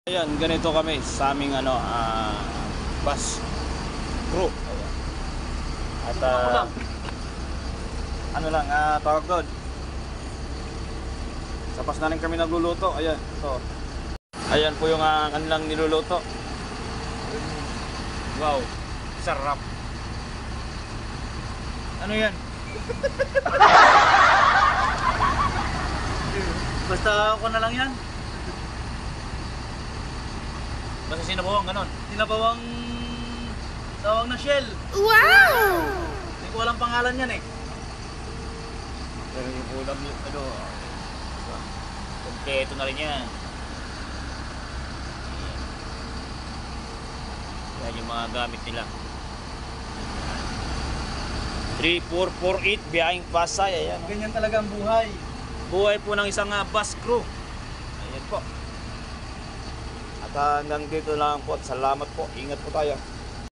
Ayan, ganito kami sa aming bus crew. Ayan. At tawag doon. Sa bus na rin kami nagluluto. Ayan, ito. Ayan po yung kanilang niluluto. Wow, sarap. Ano yan? Basta ako na lang yan. Basta sinabawang ganon. Sinabawang tawag na shell. Wow! Hindi ko alam pangalan yan eh. Pero yung ulam yung kompleto na rin yan. Yan yung mga gamit nila. 3448 biyahing Pasay. Ayan. Ganyan talaga ang buhay. Buhay po ng isang bus crew. Ayan po. At hanggang dito lang po. Salamat po. Ingat po tayo.